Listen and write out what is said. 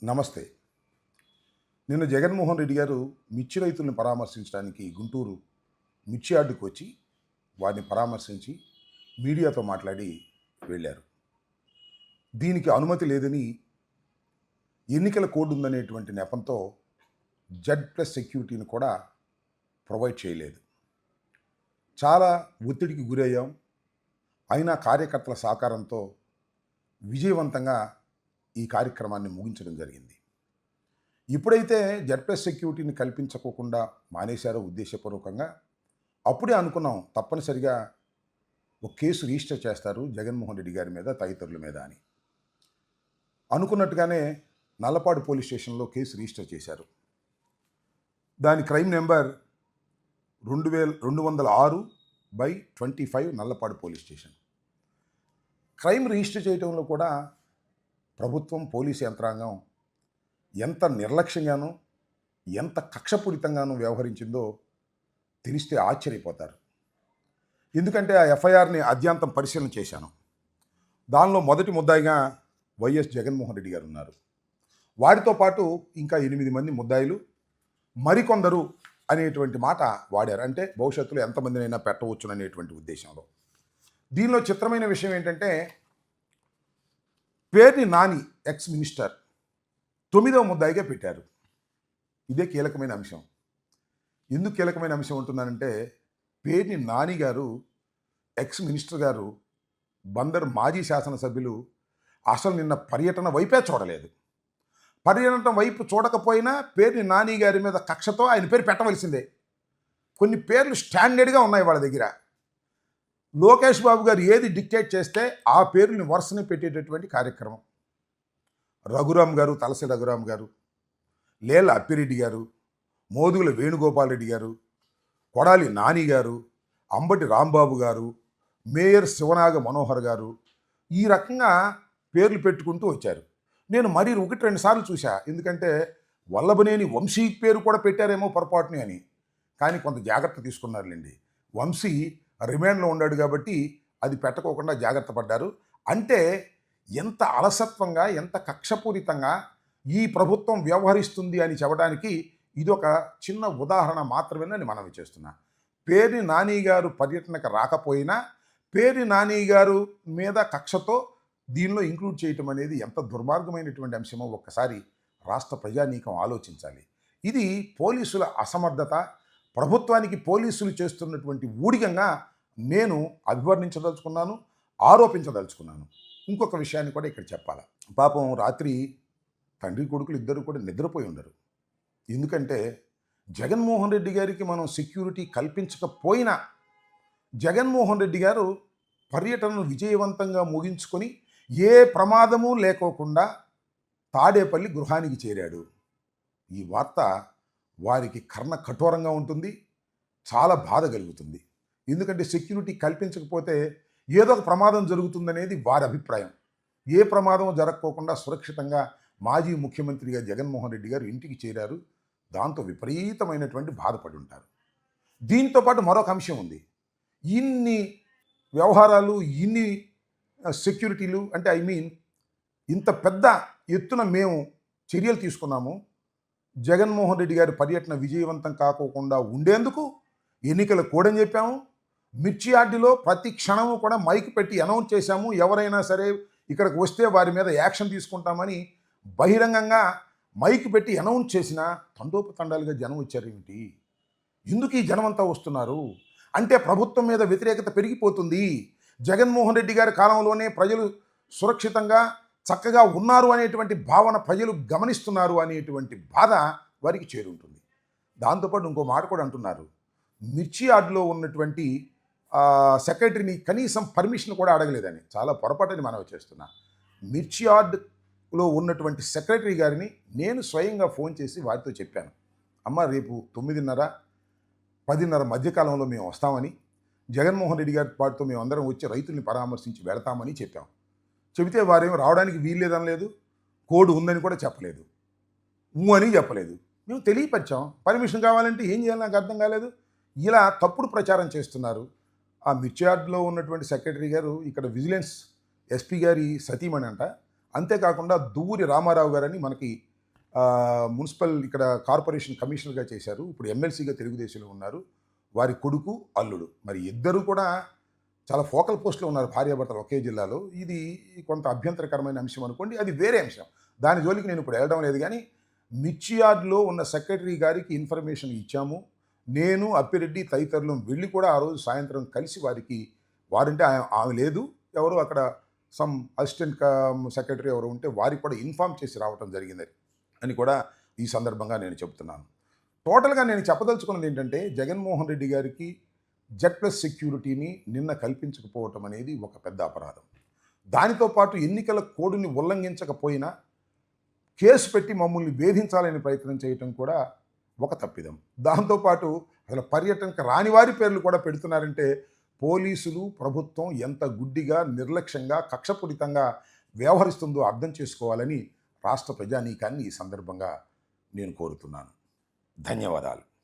నమస్తే. నిన్న జగన్మోహన్ రెడ్డి గారు మిర్చి రైతులను పరామర్శించడానికి గుంటూరు మిర్చి యార్డుకు వచ్చి వారిని పరామర్శించి మీడియాతో మాట్లాడి వెళ్ళారు. దీనికి అనుమతి లేదని ఎన్నికల కోడ్ ఉందనేటువంటి నెపంతో జెడ్+ సెక్యూరిటీని కూడా ప్రొవైడ్ చేయలేదు. చాలా ఒత్తిడికి గురయ్యాం. అయినా కార్యకర్తల సహకారంతో విజయవంతంగా ఈ కార్యక్రమాన్ని ముగించడం జరిగింది. ఎప్పుడైతే జెడ్+ సెక్యూరిటీని కల్పించకోకుండా మానేశారో ఉద్దేశపూర్వకంగా, అప్పుడే అనుకున్నాం తప్పనిసరిగా ఒక కేసు రిజిస్టర్ చేస్తారు జగన్మోహన్ రెడ్డి గారి మీద, తదితరుల మీద అని. అనుకున్నట్టుగానే నల్లపాడు పోలీస్ స్టేషన్లో కేసు రిజిస్టర్ చేశారు. దాని crime number 2206/25 Nallapadu police station. Crime register చేయడంలో కూడా ప్రభుత్వం, పోలీసు యంత్రాంగం ఎంత నిర్లక్ష్యంగానూ, ఎంత కక్షపూరితంగానూ వ్యవహరించిందో తెలిస్తే ఆశ్చర్యపోతారు. ఎందుకంటే ఆ ఎఫ్ఐఆర్ని అద్యాంతం పరిశీలన చేశాను. దానిలో మొదటి ముద్దాయిగా వైఎస్ జగన్మోహన్ రెడ్డి గారు ఉన్నారు. వారితో పాటు ఇంకా 8 మంది ముద్దాయిలు, మరికొందరు అనేటువంటి మాట వాడారు. అంటే భవిష్యత్తులో ఎంతమందినైనా పెట్టవచ్చుననేటువంటి ఉద్దేశంలో. దీనిలో చిత్రమైన విషయం ఏంటంటే, పేర్ని నాని ఎక్స్ మినిస్టర్ 9వ ముద్దాయిగా పెట్టారు. ఇదే కీలకమైన అంశం. ఎందుకు కీలకమైన అంశం ఉంటున్నానంటే, పేర్ని నాని గారు, ఎక్స్ మినిస్టర్ గారు, బందర్ మాజీ శాసనసభ్యులు అసలు నిన్న పర్యటన వైపే చూడలేదు. పర్యటన వైపు చూడకపోయినా పేర్ని నాని గారి మీద కక్షతో ఆయన పేరు పెట్టవలసిందే. కొన్ని పేర్లు స్టాండర్డ్గా ఉన్నాయి వాళ్ళ దగ్గర. లోకేష్ బాబు గారు ఏది డిక్టేట్ చేస్తే ఆ పేరుని వరుసని పెట్టేటటువంటి కార్యక్రమం. రఘురామ్ గారు, తలసి రఘురామ్ గారు, లేళ్ల అప్పిరెడ్డి గారు, మోదుగుల వేణుగోపాల్ రెడ్డి గారు, కొడాలి నాని గారు, అంబటి రాంబాబు గారు, మేయర్ శివనాగ మనోహర్ గారు, ఈ రకంగా పేర్లు పెట్టుకుంటూ వచ్చారు. నేను మరీ 1-2 సార్లు చూశా. ఎందుకంటే వల్లభనేని వంశీ పేరు కూడా పెట్టారేమో పొరపాటుని అని. కానీ కొంత జాగ్రత్త తీసుకున్నారులేండి. వంశీ రిమాండ్లో ఉన్నాడు కాబట్టి అది పెట్టకోకుండా జాగ్రత్త పడ్డారు. అంటే ఎంత అలసత్వంగా, ఎంత కక్షపూరితంగా ఈ ప్రభుత్వం వ్యవహరిస్తుంది అని చెప్పడానికి ఇదొక చిన్న ఉదాహరణ మాత్రమేనని మనవి చేస్తున్నా. పేర్ని నాని గారు పర్యటనకు రాకపోయినా పేర్ని నాని గారు మీద కక్షతో దీనిలో ఇంక్లూడ్ చేయటం అనేది ఎంత దుర్మార్గమైనటువంటి అంశమో ఒక్కసారి రాష్ట్ర ప్రజానీకం ఆలోచించాలి. ఇది పోలీసుల అసమర్థత, ప్రభుత్వానికి పోలీసులు చేస్తున్నటువంటి ఊడిగంగా నేను అభివర్ణించదలుచుకున్నాను, ఆరోపించదలుచుకున్నాను. ఇంకొక విషయాన్ని కూడా ఇక్కడ చెప్పాలి. పాపం రాత్రి తండ్రి కొడుకులు ఇద్దరు కూడా నిద్రపోయి ఉండరు. ఎందుకంటే జగన్మోహన్ రెడ్డి గారికి మనం సెక్యూరిటీ కల్పించకపోయినా జగన్మోహన్ రెడ్డి గారు పర్యటనను విజయవంతంగా ముగించుకొని ఏ ప్రమాదము లేకోకుండా తాడేపల్లి గృహానికి చేరాడు. ఈ వార్త వారికి కర్ణ కఠోరంగా ఉంటుంది, చాలా బాధ కలుగుతుంది. ఎందుకంటే సెక్యూరిటీ కల్పించకపోతే ఏదో ఒక ప్రమాదం జరుగుతుందనేది వారి అభిప్రాయం. ఏ ప్రమాదం జరగకోకుండా సురక్షితంగా మాజీ ముఖ్యమంత్రిగా జగన్మోహన్ రెడ్డి గారు ఇంటికి చేరారు. దాంతో విపరీతమైనటువంటి బాధపడి ఉంటారు. దీంతోపాటు మరొక అంశం ఉంది. ఇన్ని వ్యవహారాలు, ఇన్ని సెక్యూరిటీలు, అంటే ఇంత పెద్ద ఎత్తున మేము చర్యలు తీసుకున్నాము. జగన్మోహన్ రెడ్డి గారి పర్యటన విజయవంతం కాకోకుండా ఉండేందుకు ఎన్నికల కోడ్ అని చెప్పాము. మిర్చి యార్డులో ప్రతి క్షణము కూడా మైక్ పెట్టి అనౌన్స్ చేశాము. ఎవరైనా సరే ఇక్కడికి వస్తే వారి మీద యాక్షన్ తీసుకుంటామని బహిరంగంగా మైక్ పెట్టి అనౌన్స్ చేసిన తండోపతండాలుగా జనం వచ్చారేమిటి? ఎందుకు ఈ జనం అంతా వస్తున్నారు అంటే ప్రభుత్వం మీద వ్యతిరేకత పెరిగిపోతుంది. జగన్మోహన్ రెడ్డి గారి కాలంలోనే ప్రజలు సురక్షితంగా చక్కగా ఉన్నారు అనేటువంటి భావన ప్రజలు గమనిస్తున్నారు అనేటువంటి బాధ వారికి చేరుంటుంది. దాంతోపాటు ఇంకో మాట కూడా అంటున్నారు. మిర్చి యార్డులో ఉన్నటువంటి సెక్రటరీని కనీసం పర్మిషన్ కూడా అడగలేదని. చాలా పొరపాటుని మనవి చేస్తున్నా. మిర్చి యార్డులో ఉన్నటువంటి సెక్రటరీ గారిని నేను స్వయంగా ఫోన్ చేసి వారితో చెప్పాను, అమ్మ రేపు 9:30, 10:30 మధ్యకాలంలో మేము వస్తామని, జగన్మోహన్ రెడ్డి గారి పాటుతో మేము అందరం వచ్చి రైతుల్ని పరామర్శించి వెళతామని చెప్పాం. చెబితే వారేమో రావడానికి వీల్లేదనలేదు, కోడ్ ఉందని కూడా చెప్పలేదు, అని చెప్పలేదు. మేము తెలియపరిచాం. పర్మిషన్ కావాలంటే ఏం చేయాలి నాకు అర్థం కాలేదు. ఇలా తప్పుడు ప్రచారం చేస్తున్నారు. ఆ మిర్చి యార్డులో ఉన్నటువంటి సెక్రటరీ గారు ఇక్కడ విజిలెన్స్ ఎస్పీ గారి సతీమణి అంట. అంతేకాకుండా దువ్వూరి రామారావు గారని మనకి మున్సిపల్ ఇక్కడ కార్పొరేషన్ కమిషనర్గా చేశారు. ఇప్పుడు ఎమ్మెల్సీగా తెలుగుదేశంలో ఉన్నారు. వారి కొడుకు, అల్లుడు. మరి ఇద్దరు కూడా చాలా ఫోకల్ పోస్ట్‌లో ఉన్నారు భార్యాభర్తలు ఒకే జిల్లాలో. ఇది కొంత అభ్యంతరకరమైన అంశం అనుకోండి. అది వేరే అంశం. దాని జోలికి నేను ఇప్పుడు వెళ్ళడం లేదు గానీ, మిర్చి యార్డ్‌లో ఉన్న సెక్రటరీ గారికి ఇన్ఫర్మేషన్ ఇచ్చాము. నేను, అప్పిరెడ్డి తదితరులం వెళ్ళి కూడా ఆ రోజు సాయంత్రం కలిసి వారంటే ఆమె లేదు. ఎవరో అక్కడ అసిస్టెంట్ సెక్రటరీ ఎవరో ఉంటే వారికి కూడా ఇన్ఫార్మ్ చేసి రావటం జరిగిందని అని కూడా ఈ సందర్భంగా నేను చెప్తున్నాను. టోటల్‌గా నేను చెప్పదలుచుకున్నది ఏంటంటే, జగన్మోహన్ రెడ్డి గారికి జెడ్+ సెక్యూరిటీని నిన్న కల్పించకపోవటం అనేది ఒక పెద్ద అపరాధం. దానితో పాటు ఎన్నికల కోడ్‌ని ఉల్లంఘించకపోయినా కేసు పెట్టి మమ్మల్ని వేధించాలని ప్రయత్నం చేయటం కూడా ఒక తప్పిదం. దాంతోపాటు అసలు పర్యటనకు రాని వారి పేర్లు కూడా పెడుతున్నారంటే పోలీసులు, ప్రభుత్వం ఎంత గుడ్డిగా, నిర్లక్ష్యంగా, కక్షపూరితంగా వ్యవహరిస్తుందో అర్థం చేసుకోవాలని రాష్ట్ర ప్రజానీకాన్ని ఈ సందర్భంగా నేను కోరుతున్నాను. ధన్యవాదాలు.